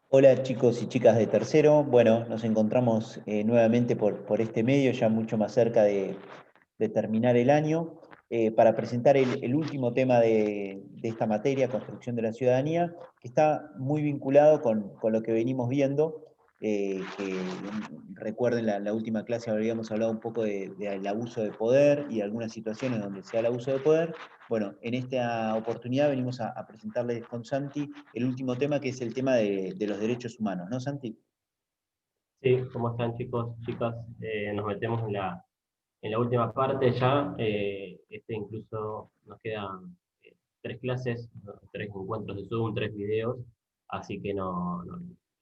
Hola chicos y chicas de tercero. Bueno, nos encontramos nuevamente por este medio, ya mucho más cerca de terminar el año, para presentar el último tema de esta materia, construcción de la ciudadanía, que está muy vinculado con lo que venimos viendo. Recuerden, la última clase habíamos hablado un poco del abuso de poder y algunas situaciones donde se da el abuso de poder. Bueno, en esta oportunidad venimos a presentarles con Santi el último tema, que es el tema de los derechos humanos, ¿no, Santi? Sí, ¿cómo están chicos, chicas? Nos metemos en la última parte ya. Incluso nos quedan tres clases, ¿no? Tres encuentros de Zoom, tres videos, así que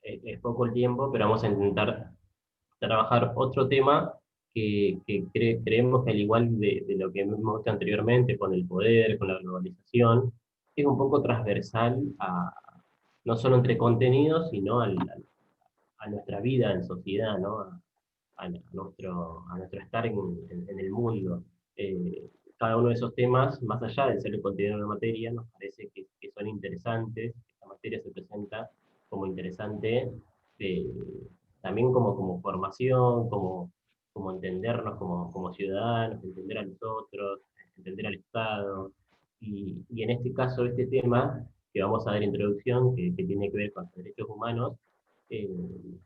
es poco el tiempo, pero vamos a intentar trabajar otro tema que creemos que al igual de lo que hemos visto anteriormente con el poder, con la globalización, es un poco transversal no solo entre contenidos, sino a nuestra vida en sociedad, ¿no? A nuestro estar en el mundo. Cada uno de esos temas, más allá de ser el contenido de una materia, nos parece que son interesantes. Esta materia se presenta como interesante, eh, también como formación, como entendernos como ciudadanos, entender a los otros, entender al Estado. Y en este caso, este tema que vamos a dar introducción, que tiene que ver con los derechos humanos, eh,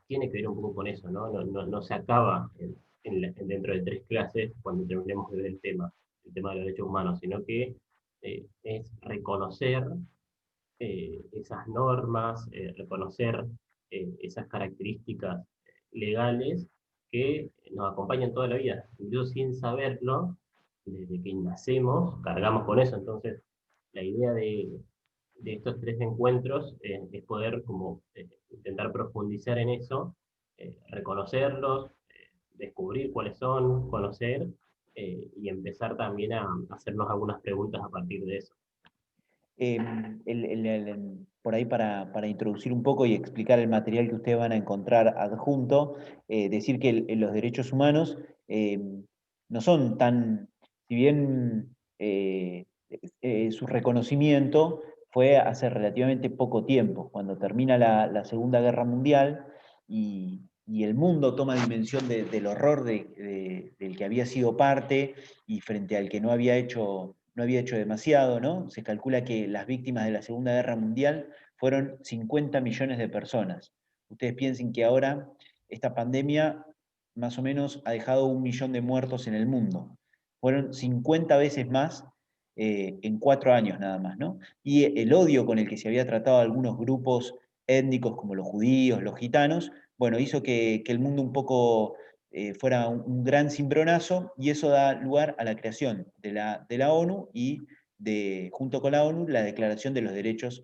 tiene que ver un poco con eso, ¿no? No se acaba dentro de tres clases cuando terminemos de ver el tema de los derechos humanos, sino que es reconocer esas normas, reconocer esas características legales que nos acompañan toda la vida. Incluso sin saberlo, desde que nacemos, cargamos con eso. Entonces, la idea de estos tres encuentros es poder como intentar profundizar en eso, reconocerlos, descubrir cuáles son, conocer y empezar también a hacernos algunas preguntas a partir de eso. Por ahí para introducir un poco y explicar el material que ustedes van a encontrar adjunto, decir que los derechos humanos eh, no son tan, si bien su reconocimiento fue hace relativamente poco tiempo, cuando termina la Segunda Guerra Mundial y el mundo toma dimensión del horror del que había sido parte y frente al que no había hecho demasiado, ¿no? Se calcula que las víctimas de la Segunda Guerra Mundial fueron 50 millones de personas. Ustedes piensen que ahora esta pandemia más o menos ha dejado 1 millón de muertos en el mundo. Fueron 50 veces más en 4 años nada más, ¿no? Y el odio con el que se había tratado a algunos grupos étnicos como los judíos, los gitanos, bueno, hizo que el mundo un poco fuera un gran cimbronazo, y eso da lugar a la creación de la ONU y junto con la ONU, la Declaración de los Derechos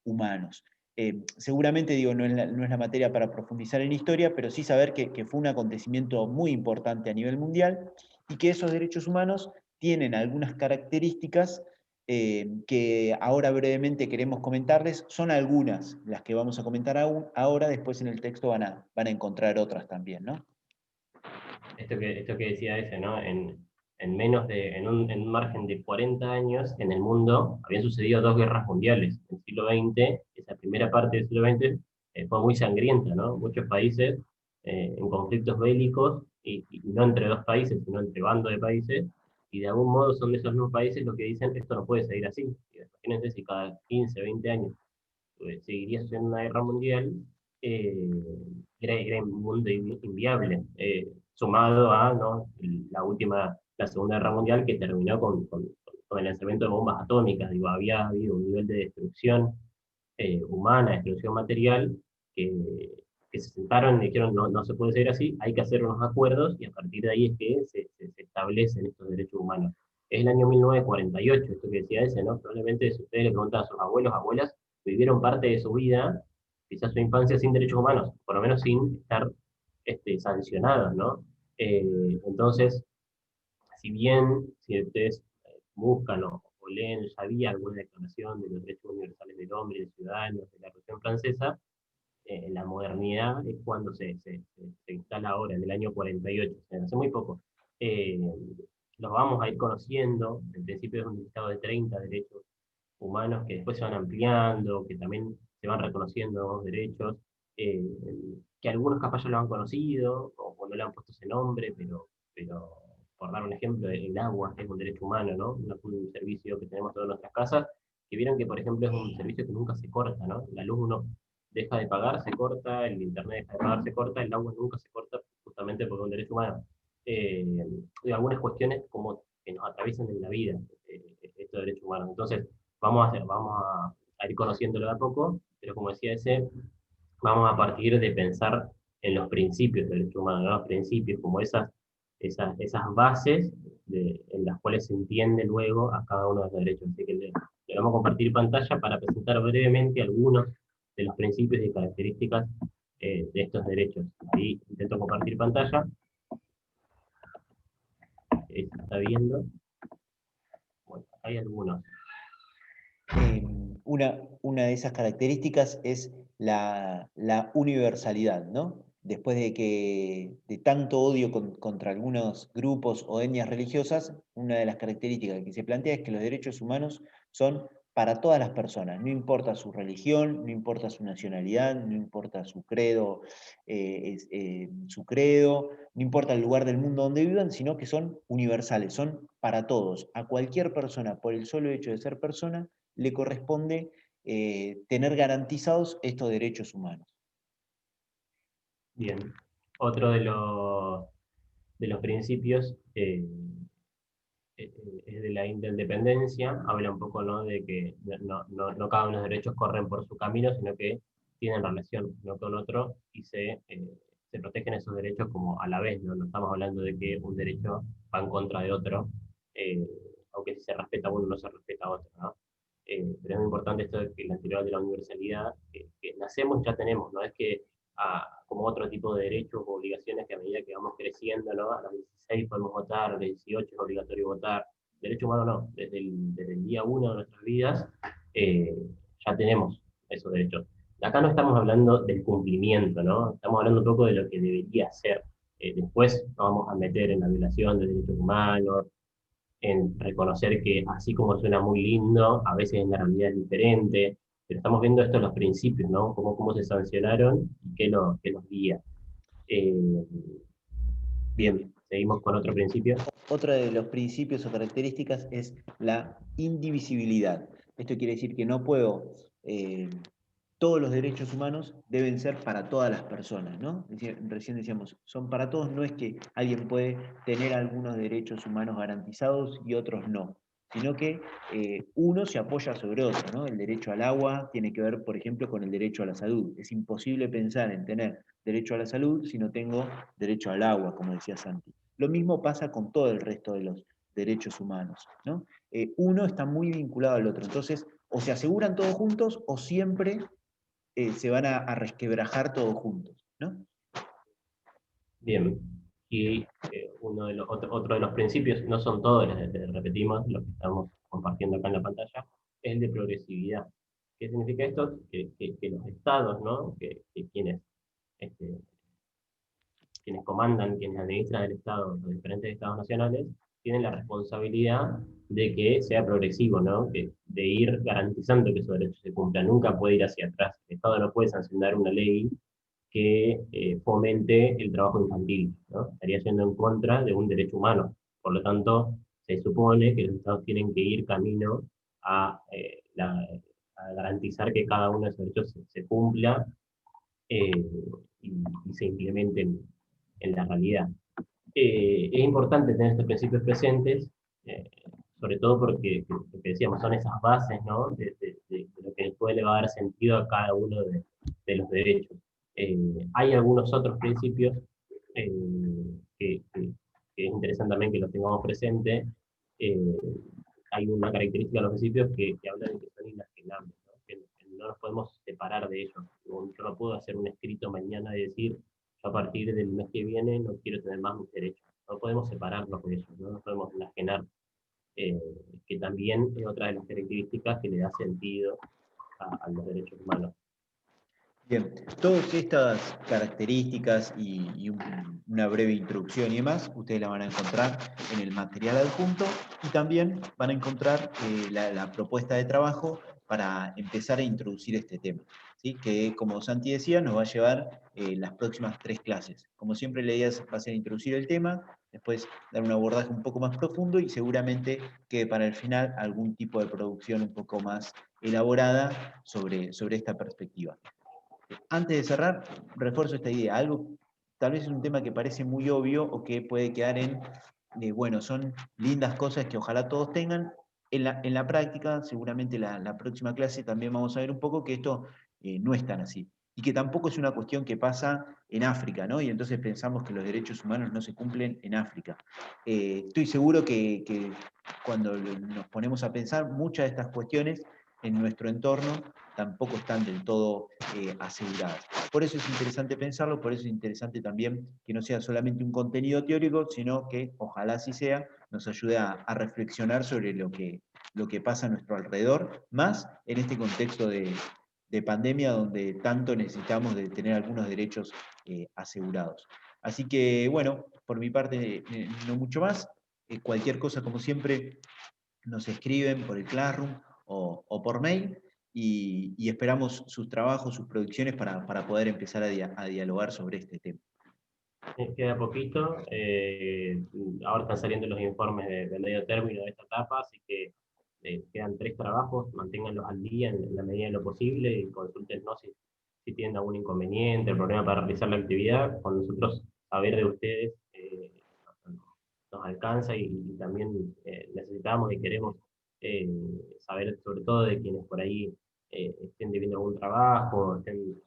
Humanos. Seguramente, digo, no es la materia para profundizar en historia, pero sí saber que fue un acontecimiento muy importante a nivel mundial y que esos derechos humanos tienen algunas características que ahora brevemente queremos comentarles. Son algunas las que vamos a comentar ahora, después en el texto van a encontrar otras también, ¿no? Esto que decía ese, ¿no? En un margen de 40 años, en el mundo habían sucedido dos guerras mundiales. En el siglo XX, esa primera parte del siglo XX, fue muy sangrienta, ¿no? Muchos países en conflictos bélicos, y no entre dos países, sino entre bandos de países, y de algún modo son de esos mismos países los que dicen, esto no puede seguir así. Imagínense si cada 15, 20 años seguiría sucediendo una guerra mundial, eh, era un mundo inviable, sumado a, ¿no? la Segunda Guerra Mundial, que terminó con el lanzamiento de bombas atómicas. Digo, había habido un nivel de destrucción humana, destrucción material, que se sentaron y dijeron, no, no se puede seguir así, hay que hacer unos acuerdos, y a partir de ahí es que se establecen estos derechos humanos. Es el año 1948, esto que decía ese, ¿no? Probablemente si ustedes le preguntan a sus abuelos, abuelas, vivieron parte de su vida, quizás su infancia, sin derechos humanos, por lo menos sin estar sancionados, ¿no? Entonces, si ustedes buscan o leen, ya había alguna declaración de los derechos universales del hombre y del ciudadano de la Revolución Francesa. En la modernidad es cuando se instala ahora, en el año 48, o sea, hace muy poco. Eh, los vamos a ir conociendo. En principio es un listado de 30 derechos humanos que después se van ampliando, que también se van reconociendo nuevos derechos. eh, que algunos capaz ya lo han conocido, o no le han puesto ese nombre, pero por dar un ejemplo, el agua es un derecho humano, ¿no? Un servicio que tenemos todas nuestras casas, que vieron que, por ejemplo, es un servicio que nunca se corta, ¿no? La luz uno deja de pagar, se corta, el internet deja de pagar, se corta, el agua nunca se corta, justamente porque es un derecho humano. Eh, y algunas cuestiones como que nos atraviesan en la vida, estos derechos humanos. Entonces, vamos a ir conociéndolo de a poco, pero como decía ese, vamos a partir de pensar en los principios del derecho humano, ¿no? Los principios como esas bases en las cuales se entiende luego a cada uno de los derechos. Así que le vamos a compartir pantalla para presentar brevemente algunos de los principios y características de estos derechos. Ahí intento compartir pantalla, ahí se está viendo. Bueno, hay algunos. Una de esas características es la universalidad, ¿no? Después de tanto odio contra algunos grupos o etnias religiosas, una de las características que se plantea es que los derechos humanos son para todas las personas, no importa su religión, no importa su nacionalidad, no importa su credo, no importa el lugar del mundo donde vivan, sino que son universales, son para todos. A cualquier persona, por el solo hecho de ser persona, le corresponde tener garantizados estos derechos humanos. Bien. Otro de los principios es de la interdependencia, habla un poco, ¿no? De que no cada uno de los derechos corren por su camino, sino que tienen relación uno con otro y se protegen esos derechos como a la vez, ¿no? No estamos hablando de que un derecho va en contra de otro, eh, aunque si se respeta a uno no se respeta a otro, ¿no? Pero es muy importante esto de que la anterior de la universalidad, que nacemos ya tenemos, no es que como otro tipo de derechos o obligaciones que a medida que vamos creciendo, ¿no? A los 16 podemos votar, a los 18 es obligatorio votar. Derecho humano no, desde el día uno de nuestras vidas eh, ya tenemos esos derechos. Acá no estamos hablando del cumplimiento, ¿no? Estamos hablando un poco de lo que debería ser. Después nos vamos a meter en la violación de derechos humanos, en reconocer que así como suena muy lindo, a veces en la realidad es diferente, pero estamos viendo esto en los principios, ¿no? Cómo se sancionaron y qué los guía. Eh, bien, seguimos con otro principio. Otro de los principios o características es la indivisibilidad. Esto quiere decir que no puedo, todos los derechos humanos deben ser para todas las personas, ¿no? Recién decíamos, son para todos, no es que alguien puede tener algunos derechos humanos garantizados y otros no, sino que uno se apoya sobre otro, ¿no? El derecho al agua tiene que ver, por ejemplo, con el derecho a la salud. Es imposible pensar en tener derecho a la salud si no tengo derecho al agua, como decía Santi. Lo mismo pasa con todo el resto de los derechos humanos, ¿no? Uno está muy vinculado al otro, entonces o se aseguran todos juntos o siempre se van a resquebrajar todos juntos, ¿no? Bien, y otro de los principios, no son todos, repetimos lo que estamos compartiendo acá en la pantalla, es el de progresividad. ¿Qué significa esto? Que los estados, ¿no? Que este, quienes comandan, quienes administran el Estado, los diferentes estados nacionales, tienen la responsabilidad de que sea progresivo, ¿no? De ir garantizando que esos derechos se cumplan. Nunca puede ir hacia atrás. El Estado no puede sancionar una ley que fomente el trabajo infantil, ¿no? Estaría yendo en contra de un derecho humano. Por lo tanto, se supone que los Estados tienen que ir camino a, a garantizar que cada uno de esos derechos se cumpla eh, y se implementen en la realidad. Es importante tener estos principios presentes, eh, sobre todo porque, lo que decíamos, son esas bases, ¿no? De lo que puede dar sentido a cada uno de los derechos. Hay algunos otros principios eh, que es interesante también que los tengamos presentes. Eh, Hay una característica de los principios que habla de que son inajenables, ¿no? Que no nos podemos separar de ellos. Yo no puedo hacer un escrito mañana y decir, yo a partir del mes que viene no quiero tener más mis derechos. No podemos separarnos de ellos, no nos podemos enajenar, eh, que también es otra de las características que le da sentido a los derechos humanos. Bien, todas estas características y una breve introducción y demás, ustedes la van a encontrar en el material adjunto y también van a encontrar la propuesta de trabajo para empezar a introducir este tema, ¿sí? Que como Santi decía, nos va a llevar las próximas 3 clases. Como siempre la idea va a ser introducir el tema, después dar un abordaje un poco más profundo y seguramente que para el final algún tipo de producción un poco más elaborada sobre esta perspectiva. Antes de cerrar, refuerzo esta idea, algo tal vez es un tema que parece muy obvio o que puede quedar en, bueno, son lindas cosas que ojalá todos tengan. En la práctica, seguramente la próxima clase también vamos a ver un poco que esto no es tan así. Y que tampoco es una cuestión que pasa en África, ¿no? Y entonces pensamos que los derechos humanos no se cumplen en África. Estoy seguro que cuando nos ponemos a pensar, muchas de estas cuestiones en nuestro entorno tampoco están del todo aseguradas. Por eso es interesante pensarlo, por eso es interesante también que no sea solamente un contenido teórico, sino que, ojalá así sea, nos ayude a reflexionar sobre lo que pasa a nuestro alrededor, más en este contexto de pandemia donde tanto necesitamos de tener algunos derechos asegurados. Así que, bueno, por mi parte, no mucho más. Cualquier cosa, como siempre, nos escriben por el Classroom o por mail y esperamos sus trabajos, sus producciones para poder empezar a dialogar sobre este tema. Queda poquito. Ahora están saliendo los informes de medio término de esta etapa, así que quedan 3 trabajos, manténganlos al día en la medida de lo posible y consúltenos si tienen algún inconveniente, problema para realizar la actividad. Con nosotros, saber de ustedes nos alcanza y también necesitamos y queremos eh, saber sobre todo de quienes por ahí estén debiendo algún trabajo, estén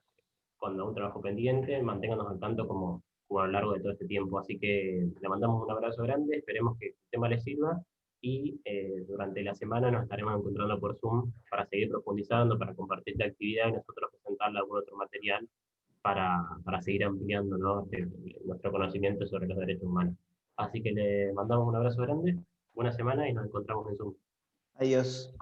con algún trabajo pendiente, manténganos al tanto como a lo largo de todo este tiempo. Así que le mandamos un abrazo grande, esperemos que el tema les sirva y durante la semana nos estaremos encontrando por Zoom para seguir profundizando, para compartir la actividad y nosotros presentarle algún otro material para seguir ampliando, ¿no? Nuestro conocimiento sobre los derechos humanos. Así que le mandamos un abrazo grande, buena semana y nos encontramos en Zoom. Adiós.